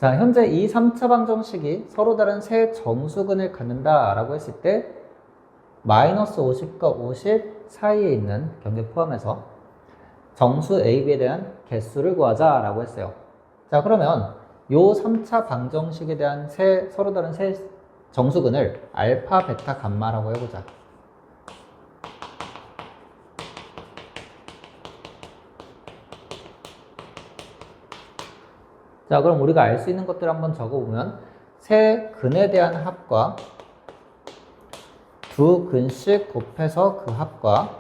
자, 현재 이 3차 방정식이 서로 다른 세 정수근을 갖는다 라고 했을 때 마이너스 50과 50 사이에 있는 경계 포함해서 정수 A, B에 대한 개수를 구하자 라고 했어요. 자, 그러면 요 3차 방정식에 대한 서로 다른 세 정수근을 알파, 베타, 감마라고 해보자. 자, 그럼 우리가 알 수 있는 것들 한번 적어보면 세 근에 대한 합과 두 근씩 곱해서 그 합과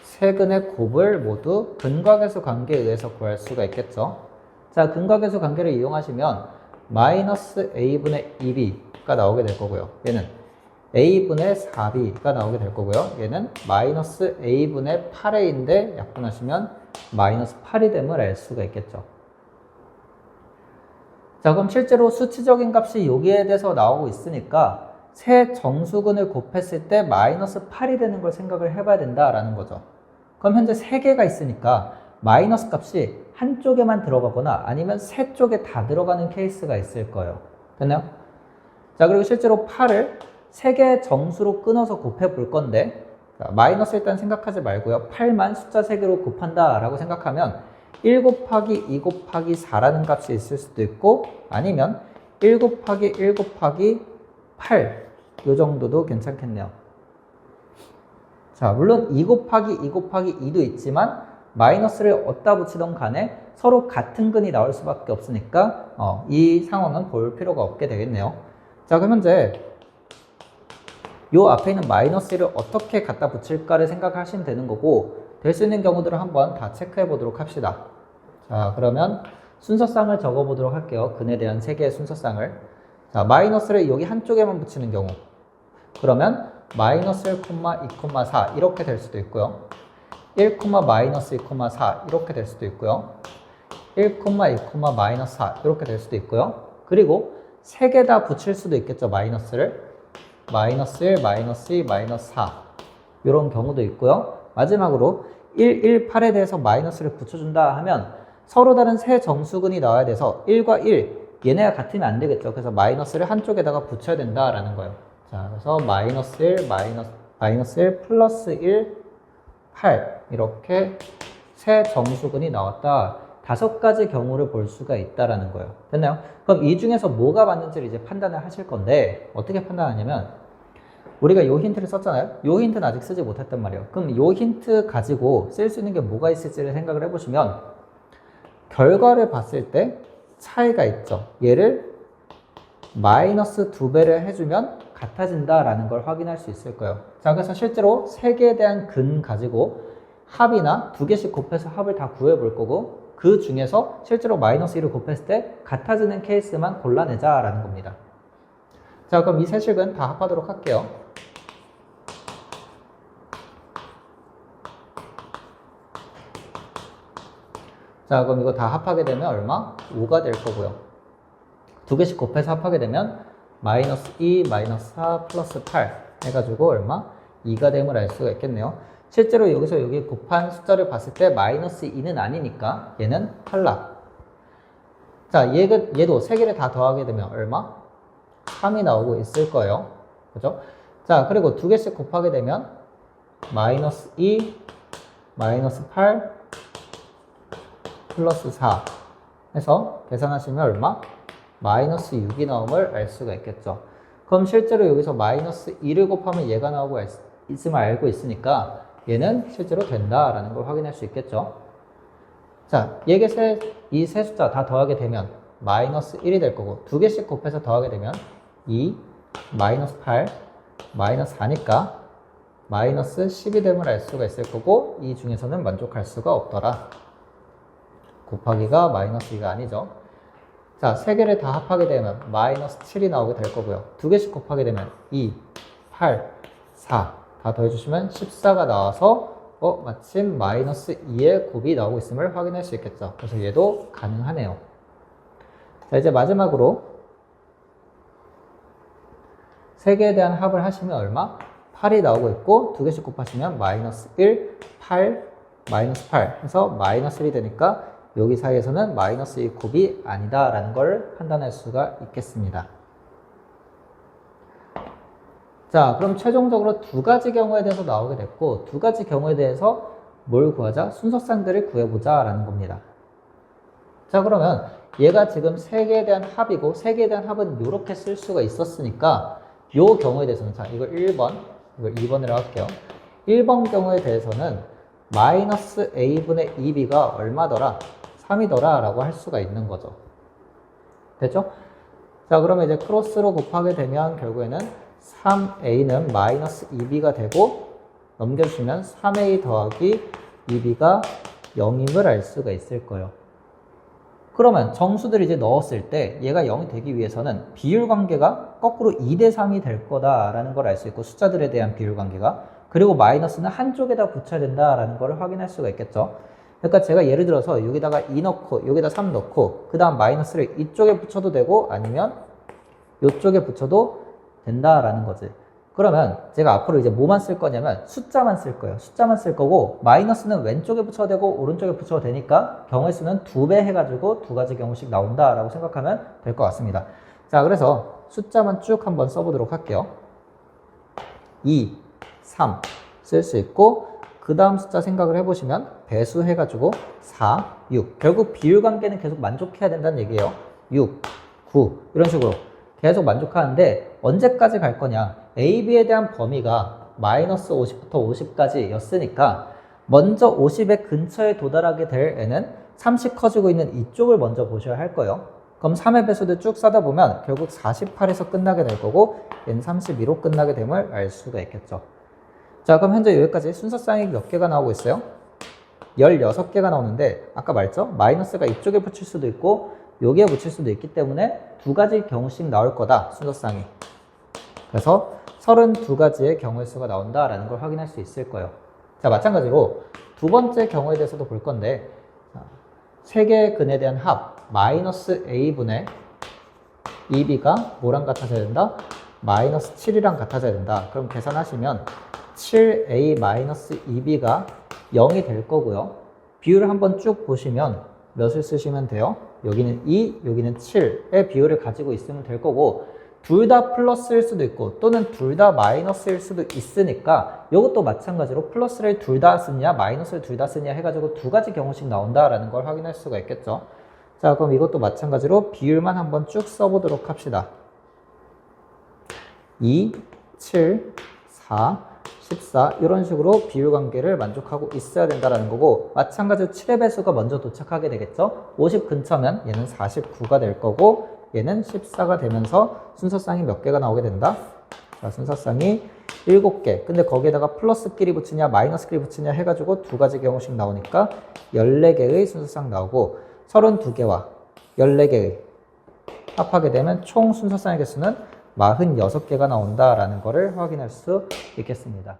세 근의 곱을 모두 근과계수 관계에 의해서 구할 수가 있겠죠. 자, 근과계수 관계를 이용하시면 마이너스 a분의 2b가 나오게 될 거고요. 얘는 a분의 4b가 나오게 될 거고요. 얘는 마이너스 a분의 8a인데 약분하시면 마이너스 8이 됨을 알 수가 있겠죠. 자, 그럼 실제로 수치적인 값이 여기에 대해서 나오고 있으니까 세 정수근을 곱했을 때 마이너스 8이 되는 걸 생각을 해봐야 된다라는 거죠. 그럼 현재 3개가 있으니까 마이너스 값이 한쪽에만 들어가거나 아니면 세 쪽에 다 들어가는 케이스가 있을 거예요. 됐나요? 자, 그리고 실제로 8을 3개의 정수로 끊어서 곱해 볼 건데, 자, 마이너스 일단 생각하지 말고요. 8만 숫자 3개로 곱한다 라고 생각하면 1 곱하기 2 곱하기 4라는 값이 있을 수도 있고, 아니면 1 곱하기 1 곱하기 8 요 정도도 괜찮겠네요. 자, 물론 2 곱하기 2 곱하기 2도 있지만 마이너스를 어디다 붙이던 간에 서로 같은 근이 나올 수밖에 없으니까 이 상황은 볼 필요가 없게 되겠네요. 자, 그럼 현재 요 앞에 있는 마이너스 1을 어떻게 갖다 붙일까를 생각하시면 되는 거고, 될 수 있는 경우들을 한번 다 체크해 보도록 합시다. 자, 그러면 순서쌍을 적어 보도록 할게요. 근에 대한 3개의 순서쌍을. 자, 마이너스를 여기 한쪽에만 붙이는 경우, 그러면 마이너스 1, 2, 4 이렇게 될 수도 있고요. 1, 마이너스 2, 4 이렇게 될 수도 있고요. 1, 2, 마이너스 4 이렇게 될 수도 있고요. 그리고 3개 다 붙일 수도 있겠죠. 마이너스를. 마이너스 1, 마이너스 2, 마이너스 4 이런 경우도 있고요. 마지막으로 1, 1, 8에 대해서 마이너스를 붙여준다 하면 서로 다른 세 정수근이 나와야 돼서 1과 1 얘네가 같으면 안 되겠죠. 그래서 마이너스를 한쪽에다가 붙여야 된다라는 거예요. 자, 그래서 마이너스 1, 마이너스 1, 플러스 1, 8 이렇게 세 정수근이 나왔다. 5가지 경우를 볼 수가 있다라는 거예요. 됐나요? 그럼 이 중에서 뭐가 맞는지를 이제 판단을 하실 건데, 어떻게 판단하냐면 우리가 요 힌트를 썼잖아요. 요 힌트는 아직 쓰지 못했단 말이에요. 그럼 요 힌트 가지고 쓸 수 있는 게 뭐가 있을지를 생각을 해보시면 결과를 봤을 때 차이가 있죠. 얘를 마이너스 2배를 해주면 같아진다라는 걸 확인할 수 있을 거예요. 자, 그래서 실제로 3개에 대한 근 가지고 합이나 2개씩 곱해서 합을 다 구해볼 거고, 그 중에서 실제로 마이너스 1을 곱했을 때 같아지는 케이스만 골라내자라는 겁니다. 자, 그럼 이 세 식은 다 합하도록 할게요. 자, 그럼 이거 다 합하게 되면 얼마? 5가 될 거고요. 2개씩 곱해서 합하게 되면 마이너스 2, 마이너스 4, 플러스 8 해가지고 얼마? 2가 됨을 알 수가 있겠네요. 실제로 여기서 여기 곱한 숫자를 봤을 때 마이너스 2는 아니니까 얘는 탈락. 자, 얘도 3개를 다 더하게 되면 얼마? 3이 나오고 있을 거예요. 그죠? 자, 그리고 2개씩 곱하게 되면 마이너스 2, 마이너스 8, 플러스 4 해서 계산하시면 얼마? 마이너스 6이 나옴을 알 수가 있겠죠. 그럼 실제로 여기서 마이너스 2를 곱하면 얘가 나오고 있음을 알고 있으니까 얘는 실제로 된다라는 걸 확인할 수 있겠죠. 자, 이 세 숫자 다 더하게 되면 마이너스 1이 될 거고, 2개씩 곱해서 더하게 되면 2, 마이너스 8, 마이너스 4니까 마이너스 10이 됨을 알 수가 있을 거고, 이 중에서는 만족할 수가 없더라. 곱하기가 마이너스 2가 아니죠. 자, 3개를 다 합하게 되면 마이너스 7이 나오게 될 거고요. 2개씩 곱하게 되면 2, 8, 4 다 더해주시면 14가 나와서 마침 마이너스 2의 곱이 나오고 있음을 확인할 수 있겠죠. 그래서 얘도 가능하네요. 자, 이제 마지막으로 3개에 대한 합을 하시면 얼마? 8이 나오고 있고, 2개씩 곱하시면 마이너스 1, 8, 마이너스 8 해서 마이너스 1이 되니까 여기 사이에서는 마이너스 2 곱이 아니다라는 걸 판단할 수가 있겠습니다. 자, 그럼 최종적으로 두 가지 경우에 대해서 나오게 됐고, 두 가지 경우에 대해서 뭘 구하자? 순서쌍들을 구해보자 라는 겁니다. 자, 그러면 얘가 지금 세 개에 대한 합이고, 세 개에 대한 합은 이렇게 쓸 수가 있었으니까 요 경우에 대해서는, 자, 이걸 1번, 이걸 2번이라고 할게요. 1번 경우에 대해서는 마이너스 a분의 2b가 얼마더라? 3이더라 라고 할 수가 있는 거죠. 됐죠? 자, 그러면 이제 크로스로 곱하게 되면 결국에는 3a는 마이너스 2b가 되고, 넘겨주시면 3a 더하기 2b가 0임을 알 수가 있을 거예요. 그러면 정수들을 이제 넣었을 때 얘가 0이 되기 위해서는 비율 관계가 거꾸로 2대 3이 될 거다라는 걸 알 수 있고, 숫자들에 대한 비율 관계가, 그리고 마이너스는 한쪽에다 붙여야 된다라는 걸 확인할 수가 있겠죠. 그러니까 제가 예를 들어서 여기다가 2 넣고 여기다 3 넣고 그 다음 마이너스를 이쪽에 붙여도 되고 아니면 이쪽에 붙여도 된다라는 거지. 그러면 제가 앞으로 이제 뭐만 쓸 거냐면 숫자만 쓸 거예요. 숫자만 쓸 거고, 마이너스는 왼쪽에 붙여도 되고 오른쪽에 붙여도 되니까 경우의 수는 2배 해가지고 두 가지 경우씩 나온다라고 생각하면 될 것 같습니다. 자, 그래서 숫자만 쭉 한번 써보도록 할게요. 2, 3 쓸 수 있고, 그 다음 숫자 생각을 해보시면 배수 해가지고 4, 6. 결국 비율 관계는 계속 만족해야 된다는 얘기예요. 6, 9 이런 식으로 계속 만족하는데 언제까지 갈 거냐? A, B에 대한 범위가 마이너스 50부터 50까지 였으니까 먼저 50의 근처에 도달하게 될 애는 30 커지고 있는 이쪽을 먼저 보셔야 할 거예요. 그럼 3의 배수들 쭉 싸다 보면 결국 48에서 끝나게 될 거고, 얘는 32로 끝나게 됨을 알 수가 있겠죠. 자, 그럼 현재 여기까지 순서쌍이 몇 개가 나오고 있어요? 16개가 나오는데, 아까 말했죠? 마이너스가 이쪽에 붙일 수도 있고 여기에 붙일 수도 있기 때문에 두 가지 경우씩 나올 거다, 순서쌍이. 그래서 32가지의 경우의 수가 나온다라는 걸 확인할 수 있을 거예요. 자, 마찬가지로 두 번째 경우에 대해서도 볼 건데, 세 개의 근에 대한 합 마이너스 a분의 2b가 뭐랑 같아져야 된다? 마이너스 7이랑 같아져야 된다. 그럼 계산하시면 7a 마이너스 2b가 0이 될 거고요. 비율을 한번 쭉 보시면 몇을 쓰시면 돼요? 여기는 2, 여기는 7의 비율을 가지고 있으면 될 거고, 둘 다 플러스일 수도 있고 또는 둘 다 마이너스일 수도 있으니까 이것도 마찬가지로 플러스를 둘 다 쓰냐 마이너스를 둘 다 쓰냐 해가지고 두 가지 경우씩 나온다라는 걸 확인할 수가 있겠죠. 자, 그럼 이것도 마찬가지로 비율만 한번 쭉 써보도록 합시다. 2, 7, 4, 14 이런 식으로 비율 관계를 만족하고 있어야 된다는 거고, 마찬가지로 7의 배수가 먼저 도착하게 되겠죠. 50 근처면 얘는 49가 될 거고, 얘는 14가 되면서 순서쌍이 몇 개가 나오게 된다? 자, 순서쌍이 7개. 근데 거기에다가 플러스끼리 붙이냐 마이너스끼리 붙이냐 해가지고 두 가지 경우씩 나오니까 14개의 순서쌍 나오고, 32개와 14개의 합하게 되면 총 순서쌍의 개수는 46개가 나온다라는 것을 확인할 수 있겠습니다.